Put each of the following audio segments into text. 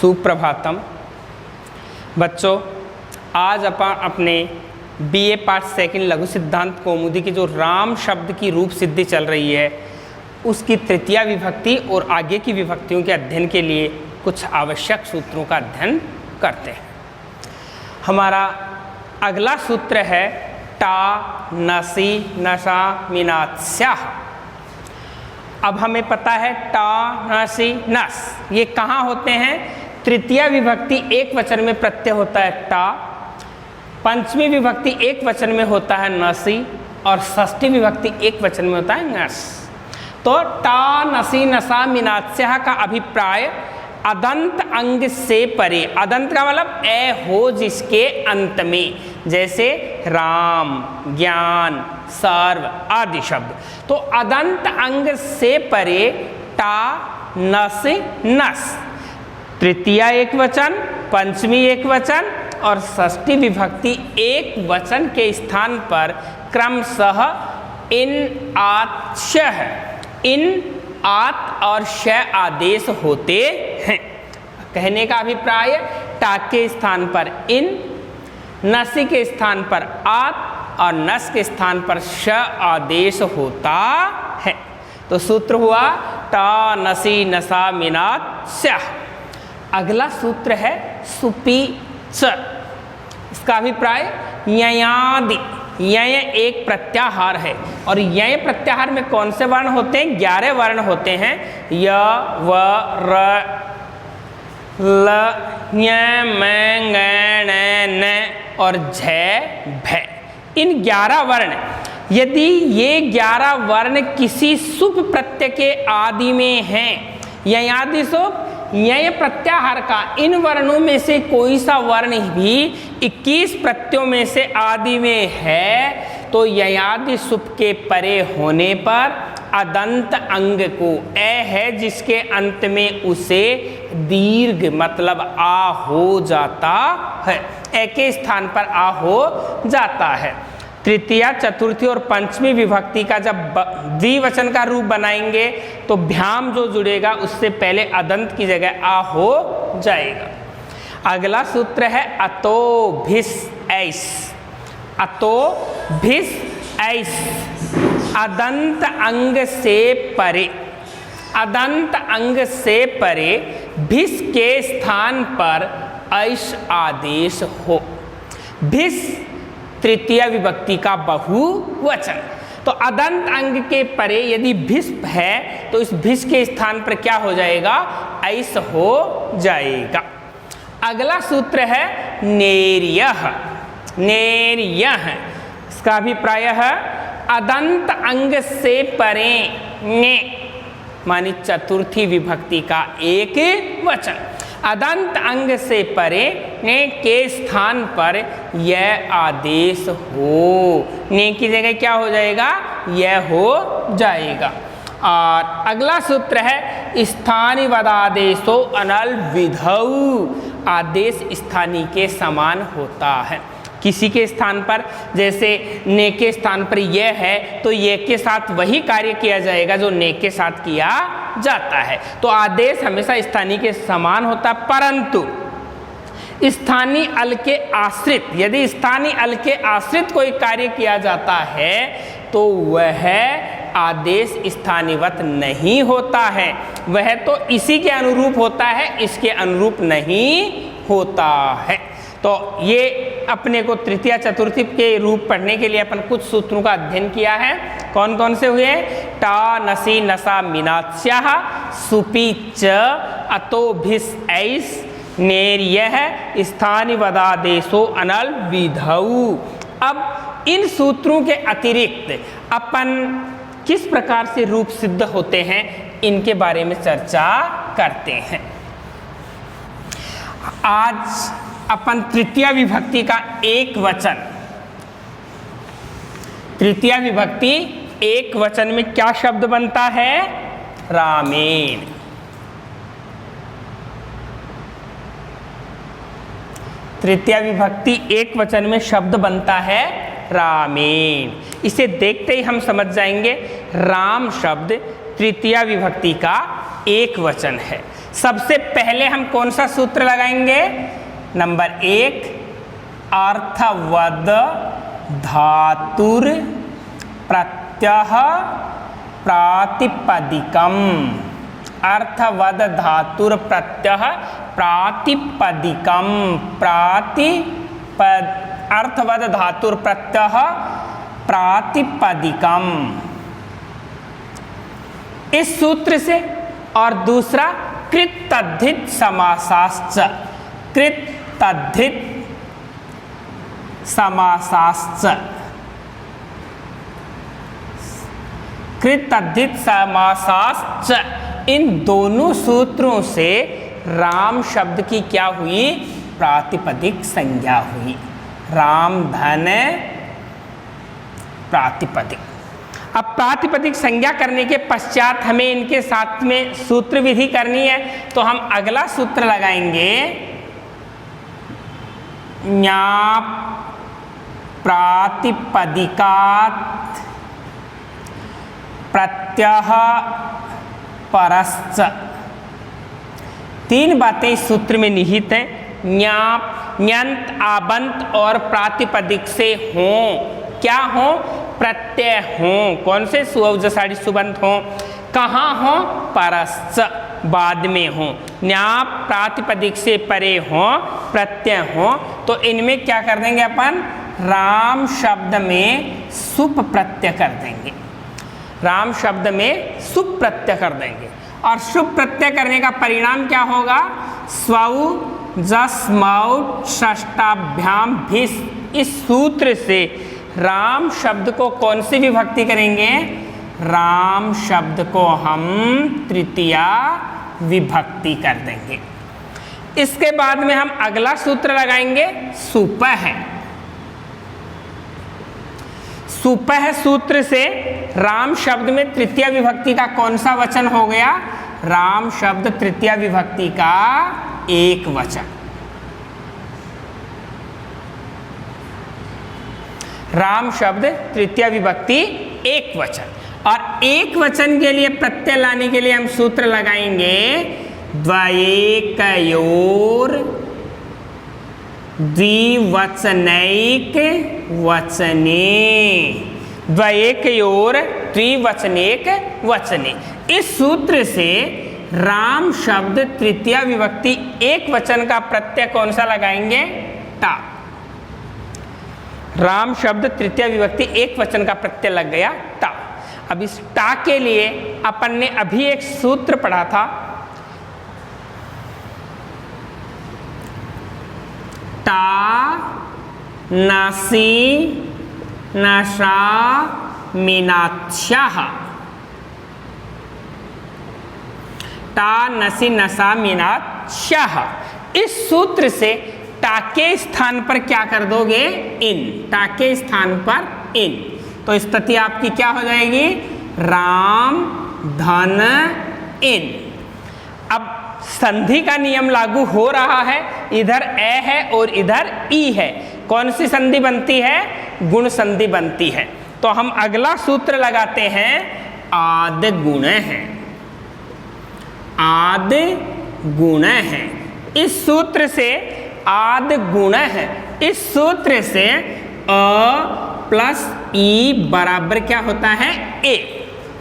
सुप्रभातम बच्चों, आज अपन अपने बीए पार्ट सेकंड लघु सिद्धांत कौमुदी की जो राम शब्द की रूप सिद्धि चल रही है उसकी तृतीया विभक्ति और आगे की विभक्तियों के अध्ययन के लिए कुछ आवश्यक सूत्रों का अध्ययन करते हैं। हमारा अगला सूत्र है टा नसी नशा मिनात्स्याः। अब हमें पता है टा नसी नस ये कहाँ होते हैं। तृतीया विभक्ति एक वचन में प्रत्यय होता है टा, पंचमी विभक्ति एक वचन में होता है नसी और षष्ठी विभक्ति एक वचन में होता है नस। तो टा नसी नसा मिनात्स्याः का अभिप्राय अदंत अंग से परे, अदंत का मतलब ए हो जिसके अंत में, जैसे राम, ज्ञान, सर्व आदि शब्द। तो अदंत अंग से परे टा नस नस, तृतीया एक वचन, पंचमी एक वचन और षष्ठी विभक्ति एक वचन के स्थान पर क्रमशः इन आत शह, इन आत और श आदेश होते हैं। कहने का अभिप्राय टा के स्थान पर इन, नसी के स्थान पर आत और नस के स्थान पर श आदेश होता है। तो सूत्र हुआ टा नसी नसा मिनात्स्याः। अगला सूत्र है सुपी च। इसका अभिप्राय ययादि, यय एक प्रत्याहार है और यय प्रत्याहार में कौन से वर्ण होते हैं? 11 वर्ण होते हैं। य व र ल ञ म ङ ण न और झ भ। इन 11 वर्ण, यदि ये 11 वर्ण किसी सुप प्रत्यय के आदि में हैं, ययादि सुप यय प्रत्याहार का इन वर्णों में से कोई सा वर्ण भी 21 प्रत्ययों में से आदि में है, तो ययादि सुप के परे होने पर अदंत अंग को ए है जिसके अंत में उसे दीर्घ मतलब आ हो जाता है, ए के स्थान पर आ हो जाता है। तृतीया, चतुर्थी और पंचमी विभक्ति का जब द्विवचन का रूप बनाएंगे तो भ्याम जो जुड़ेगा उससे पहले अदंत की जगह आ हो जाएगा। अगला सूत्र है अतो भिस ऐस। अतो भिस ऐस, अदंत अंग से परे, अदंत अंग से परे भिस के स्थान पर ऐस आदेश हो। भिस तृतीया विभक्ति का बहुवचन। तो अदंत अंग के परे यदि भिस है तो इस भिस के स्थान पर क्या हो जाएगा? ऐस हो जाएगा। अगला सूत्र है नेर्यः। नेर्यः, इसका अभिप्राय है अदंत अंग से परे ने, मानी चतुर्थी विभक्ति का एक वचन। अदंत अंग से परे ने के स्थान पर यह आदेश हो, ने की जगह क्या हो जाएगा? यह हो जाएगा। और अगला सूत्र है स्थानीय वदादेशो अनल विधौ। आदेश स्थानीय के समान होता है। किसी के स्थान पर, जैसे ने के स्थान पर यह है तो ये के साथ वही कार्य किया जाएगा जो ने के साथ किया जाता है। तो आदेश हमेशा स्थानीय के समान होता है, परंतु स्थानीय अल के आश्रित, यदि स्थानीय अल के आश्रित कोई कार्य किया जाता है तो वह आदेश स्थानीयवत नहीं होता है, वह तो इसी के अनुरूप होता है, इसके अनुरूप नहीं होता है। तो ये अपने को तृतीया चतुर्थी के रूप पढ़ने के लिए अपन कुछ सूत्रों का अध्ययन किया है। कौन कौन से हुए? टा नसी नसा मिनात्स्याः, सुपी च, अतो भिस ऐस, नेर्यः, स्थानीय वदादेशो अनल विधौ। अब इन सूत्रों के अतिरिक्त अपन किस प्रकार से रूप सिद्ध होते हैं इनके बारे में चर्चा करते हैं। आज अपन तृतीया विभक्ति का एक वचन, तृतीया विभक्ति एक वचन में क्या शब्द बनता है? रामेण। तृतीया विभक्ति एक वचन में शब्द बनता है रामेण। इसे देखते ही हम समझ जाएंगे राम शब्द तृतीया विभक्ति का एक वचन है। सबसे पहले हम कौन सा सूत्र लगाएंगे? नंबर 1, अर्थवद धातुर प्रत्यय प्रातिपदिकम। अर्थवद धातुर प्रत्यय प्रातिपदिकम। अर्थवद धातुर प्रत्यय प्रातिपदिकम, इस सूत्र से। और दूसरा कृतद्धित समासाश्च। कृतद्धित समासाश्च। कृतद्धित समासाश्च, इन दोनों सूत्रों से राम शब्द की क्या हुई? प्रातिपदिक संज्ञा हुई। राम धन प्रातिपदिक। अब प्रातिपदिक संज्ञा करने के पश्चात हमें इनके साथ में सूत्र विधि करनी है, तो हम अगला सूत्र लगाएंगे, ञाप प्रातिपदिकात् प्रत्यय परश्च। 3 बातें इस सूत्र में निहित हैं। ञाप, ञंत, आबंत और प्रातिपदिक से हों। क्या हो? प्रत्यय हों। कौन से? सुअवजसाड़ी सुबंत हों। कहाँ हों? परश्च, बाद में हों। न्याप प्रातिपदिक से परे हों, प्रत्यय हों, तो इनमें क्या कर देंगे अपन? राम शब्द में सुप प्रत्यय कर देंगे। राम शब्द में सुप प्रत्यय कर देंगे। और सुप प्रत्यय करने का परिणाम क्या होगा? स्वौ जस मौ षष्ठाभ्याम भिस। इस सूत्र से राम शब्द को कौन सी विभक्ति करेंगे? राम शब्द को हम तृतीया विभक्ति कर देंगे। इसके बाद में हम अगला सूत्र लगाएंगे, सुपह। सुपह सूत्र से राम शब्द में तृतीया विभक्ति का कौन सा वचन हो गया? राम शब्द तृतीया विभक्ति का एक वचन। राम शब्द तृतीया विभक्ति एक वचन। और एक वचन के लिए प्रत्यय लाने के लिए हम सूत्र लगाएंगे, द्वयेकयोर द्विवचनैक वचने। द्वयेकयोर द्विवचनैक वचने। इस सूत्र से राम शब्द तृतीया विभक्ति एक वचन का प्रत्यय कौन सा लगाएंगे? टा। राम शब्द तृतीया विभक्ति एक वचन का प्रत्यय लग गया, टा। अब इस टा के लिए अपन ने अभी एक सूत्र पढ़ा था, टा नसी नशा मीनाक्षः। टा नसी नशा मीनाक्षः। इस सूत्र से टा के स्थान पर क्या कर दोगे? इन। टा के स्थान पर इन, तो स्थिति आपकी क्या हो जाएगी? राम धन इन। अब संधि का नियम लागू हो रहा है। इधर ए है और इधर ई है। कौन सी संधि बनती है? गुण संधि बनती है। तो हम अगला सूत्र लगाते हैं, आद गुण है। आद गुण है। इस सूत्र से आद गुण है। इस सूत्र से अ प्लस ई बराबर क्या होता है? ए।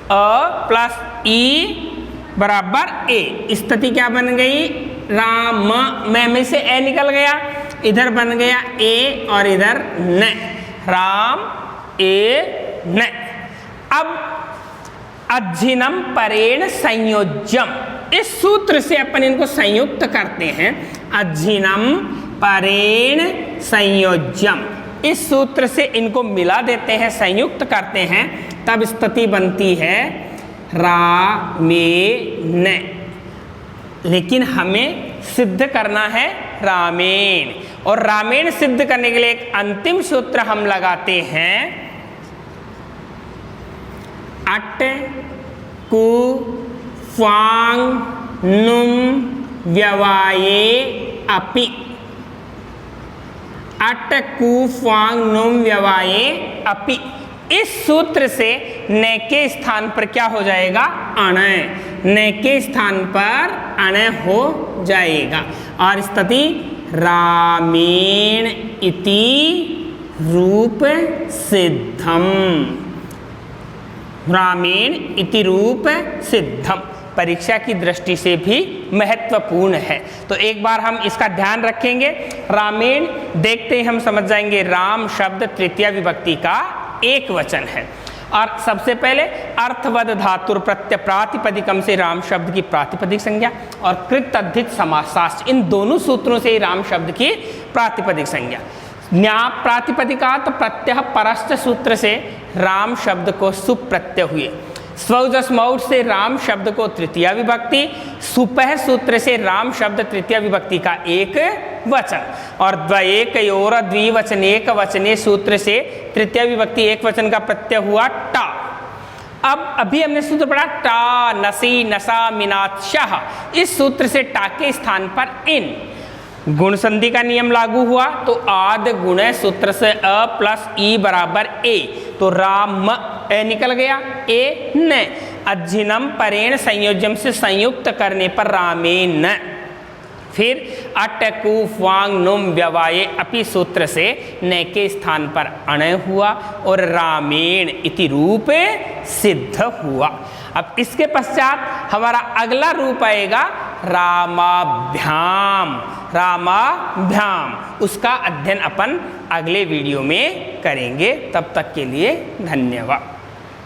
अ प्लस ई बराबर ए। स्थिति क्या बन गई? राम में से ए निकल गया, इधर बन गया ए और इधर न। राम ए न। अब अज्झिनम परेण संयोज्यम। इस सूत्र से अपन इनको संयुक्त करते हैं, अज्झिनम परेण संयोज्यम। इस सूत्र से इनको मिला देते हैं, संयुक्त करते हैं, तब स्थिति बनती है रामेण। लेकिन हमें सिद्ध करना है रामेण, और रामेण सिद्ध करने के लिए एक अंतिम सूत्र हम लगाते हैं, अट कु फांग नुम व्यवाये अपि। अट कु फांग नुम व्यवाये अपि। इस सूत्र से न के स्थान पर क्या हो जाएगा, अणय, न के स्थान पर अणय हो जाएगा। और स्थिति रामेण इति रूप सिद्धम, रामेण इति रूप सिद्धम परीक्षा की दृष्टि से भी महत्वपूर्ण है। तो एक बार हम इसका ध्यान रखेंगे। रामेण देखते ही हम समझ जाएंगे राम शब्द तृतीया विभक्ति का एक वचन है। और सबसे पहले अर्थवद धातुर प्रत्यय प्रातिपदिकम से राम शब्द की प्रातिपदिक संज्ञा और कृत तद्धित समासाश्च, इन दोनों सूत्रों से ही राम शब्द की प्रातिपदिक संज्ञा। न्या प्रातिपदिका तो प्रत्यय परश्च सूत्र से राम शब्द को सुप्रत्यय हुए। स्वजस्मौट से राम शब्द को तृतीया विभक्ति, सुपह सूत्र से राम शब्द तृतीया विभक्ति का एक वचन, और द्वयेकयोर द्विवचनेक वचने सूत्र से तृतीया विभक्ति एक वचन का प्रत्यय हुआ टा। अब अभी हमने सूत्र पढ़ा टा नसी नसा मिनात्शाह, इस सूत्र से टा के स्थान पर इन गुण संधि का नियम लागू हुआ। तो आद गुण सूत्र से अ प्लस ई बराबर ए, तो राम ए निकल गया, ए न। अज्जिनम परेण संयोजम से संयुक्त करने पर रामेण। फिर अटकू वांग नुम व्यवाये अपि सूत्र से न के स्थान पर अणय हुआ और रामेण इति रूप सिद्ध हुआ। अब इसके पश्चात हमारा अगला रूप आएगा रामाभ्याम, रामाभ्याम। उसका अध्ययन अपन अगले वीडियो में करेंगे। तब तक के लिए धन्यवाद।